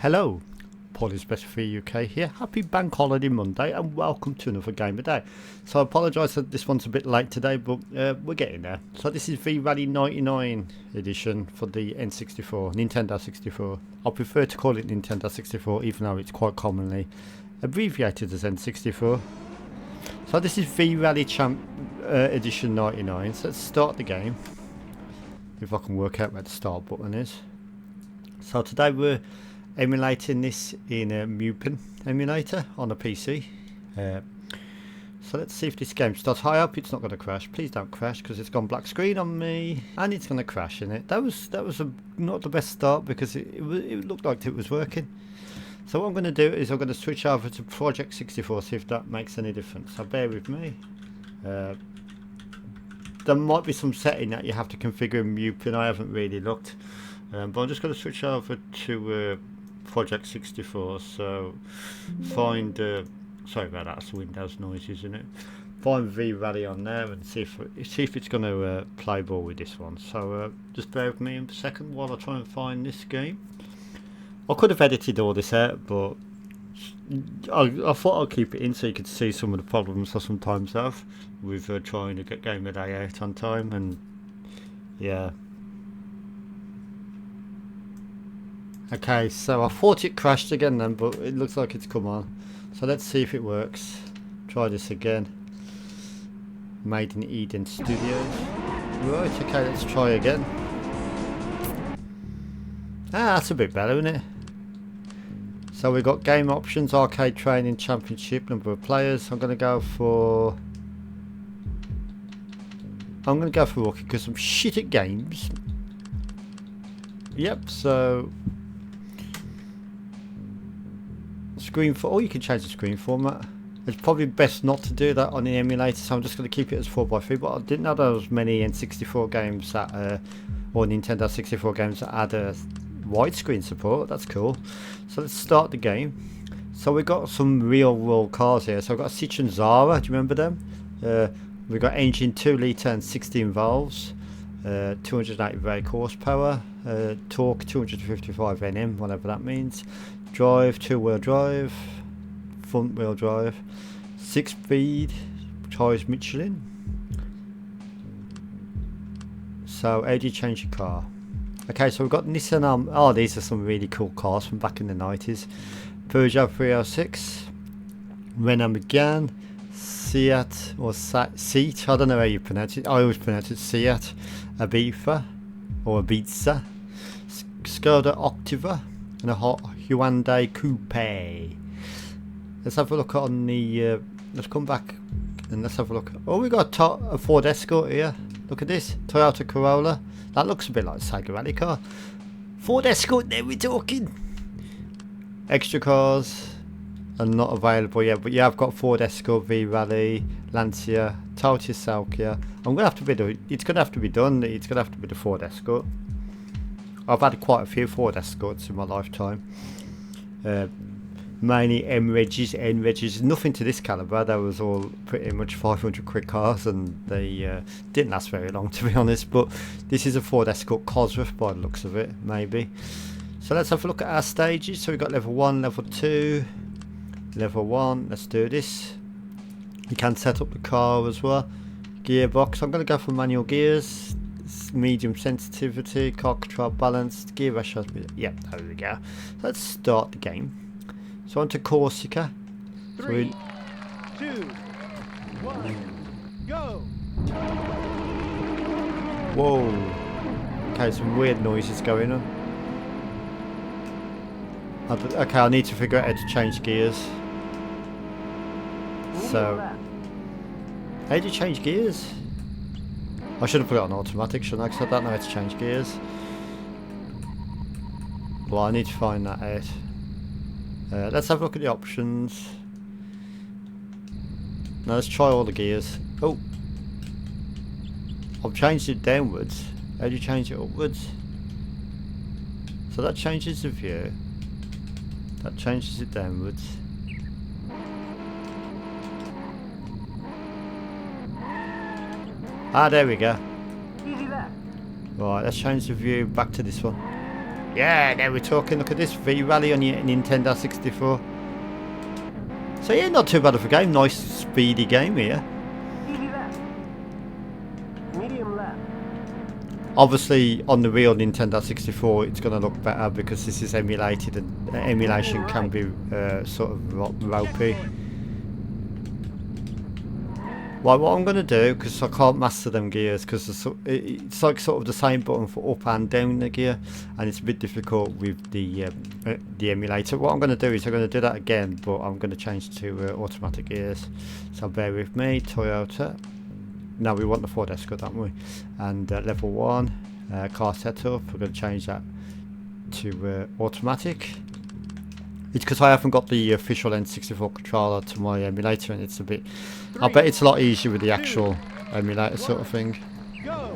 Hello, Paulie's Best for UK here. Happy Bank Holiday Monday and welcome to another game of day. So I apologise that this one's a bit late today, but we're getting there. So this is VRally 99 edition for the N64, Nintendo 64. I prefer to call it Nintendo 64 even though it's quite commonly abbreviated as N64. So this is VRally edition 99, so let's start the game. If I can work out where the start button is. So today we're emulating this in a Mupen emulator on a PC. So let's see if this game starts. High up, it's not going to crash. Please don't crash because it's gone black screen on me and it's going to crash in it. That was not the best start because it looked like it was working. So what I'm going to do is I'm going to switch over to Project 64, see if that makes any difference. So bear with me. There might be some setting that you have to configure in Mupen. I haven't really looked. But I'm just going to switch over to Project 64, so find sorry about that, that's Windows noise, isn't it? Find VRally on there and see if it's going to play ball with this one. So just bear with me a second while I try and find this game. I could have edited all this out, but I thought I'd keep it in so you could see some of the problems I sometimes have with trying to get Game of Day out on time, and yeah. Okay, so I thought it crashed again then, but it looks like it's come on. So let's see if it works. Try this again. Made in Eden Studios. Right, okay, let's try again. Ah, that's a bit better, isn't it? So we've got game options, arcade training, championship, number of players. I'm going to go for rookie because I'm shit at games. Yep, so screen for, or you can change the screen format. It's probably best not to do that on the emulator, so I'm just going to keep it as 4x3. But I didn't know there was many N64 games that, or Nintendo 64 games that had a widescreen support. That's cool. So let's start the game. So we've got some real world cars here. So I've got a Citroen Zara. Do you remember them? We've got engine 2 litre and 16 valves. 280 brake horsepower. Torque 255 Nm, whatever that means. Drive, 2-wheel drive, front wheel drive, 6-speed, tyres Michelin. So how do you change your car? Okay, so we've got Nissan, oh, these are some really cool cars from back in the 90s. Peugeot 306, Renault Megane, Seat, or Seat, I don't know how you pronounce it, I always pronounce it Seat, Ibiza, or Ibiza, Skoda Octavia, and a Hyundai Coupe. Let's have a look on the let's come back and let's have a look. Oh, we got a Ford Escort here. Look at this, Toyota Corolla. That looks a bit like a Sega Rally car. Ford Escort, there we're talking. Extra cars are not available yet, but yeah, I've got Ford Escort, VRally, Lancia, Toyota Salkia. It's gonna have to be done. It's gonna have to be the Ford Escort. I've had quite a few Ford Escorts in my lifetime. Mainly N-Regs, nothing to this calibre. They was all pretty much 500 quid cars and they didn't last very long, to be honest. But this is a Ford Escort Cosworth by the looks of it, maybe. So let's have a look at our stages. So we've got level 1, level 2, level 1. Let's do this. You can set up the car as well. Gearbox, I'm going to go for manual gears. Medium sensitivity, car control balanced, gear ratio. Yep, there we go. Let's start the game. So on to Corsica. 3, 2, 1, go! Whoa. Okay, some weird noises going on. Okay, I need to figure out how to change gears. So, how do you change gears? I should have put it on automatic, shouldn't I? Because I don't know how to change gears. Well, I need to find that out. Let's have a look at the options. Now let's try all the gears. Oh! I've changed it downwards. How do you change it upwards? So that changes the view. That changes it downwards. Ah, there we go. Easy there. Right, let's change the view back to this one. Yeah, now we're talking. Look at this VRally on your Nintendo 64. So yeah, not too bad of a game. Nice speedy game here. Easy left. Medium left. Obviously, on the real Nintendo 64, it's going to look better because this is emulated, and emulation can be sort of ropey. Right, what I'm going to do, because I can't master them gears, because it's like sort of the same button for up and down the gear, and it's a bit difficult with the emulator. What I'm going to do is I'm going to do that again, but I'm going to change to automatic gears. So bear with me, Toyota. Now we want the Ford Escort, don't we? And level 1 car setup, we're going to change that to automatic. It's because I haven't got the official N64 controller to my emulator, and it's a bit... I bet it's a lot easier with the actual emulator sort of thing. Go.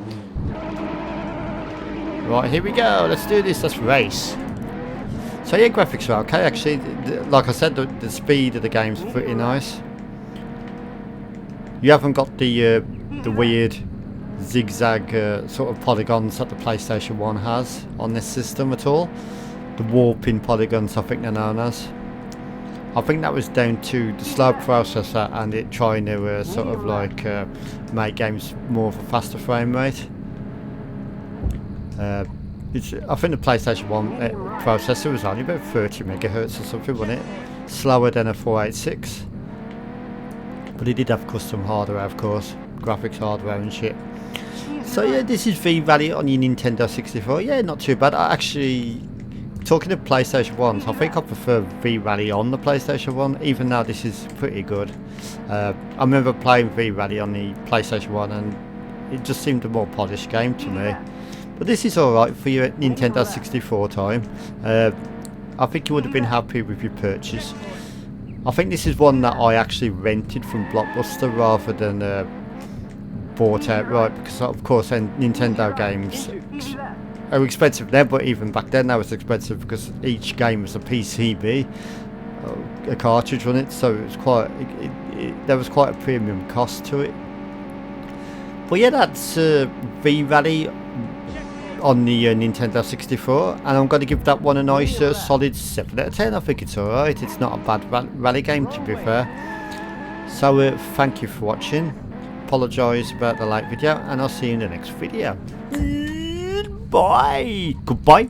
Right, here we go. Let's do this. Let's race. So yeah, graphics are okay. Actually, like I said, the speed of the game's pretty nice. You haven't got the weird zigzag sort of polygons that the PlayStation 1 has on this system at all. The warping polygons, I think they're known as. I think that was down to the slow processor and it trying to sort of like make games more of a faster frame rate. I think the PlayStation 1 processor was only about 30 megahertz or something, wasn't it? Slower than a 486. But it did have custom hardware, of course, graphics hardware and shit. So yeah, this is VRally on your Nintendo 64. Yeah, not too bad. I actually... Talking of PlayStation 1s, I think I prefer VRally on the PlayStation 1, even though this is pretty good. I remember playing VRally on the PlayStation 1 and it just seemed a more polished game to me. But this is alright for your Nintendo 64 time. I think you would have been happy with your purchase. I think this is one that I actually rented from Blockbuster rather than bought outright, because of course Nintendo games are expensive now, but even back then that was expensive because each game was a PCB, a cartridge on it, so it was quite there was quite a premium cost to it. But yeah, that's VRally on the Nintendo 64, and I'm going to give that one a nice solid 7 out of 10. I think it's alright. It's not a bad rally game, to be fair. So thank you for watching. Apologise about the late video, and I'll see you in the next video. Bye. Goodbye.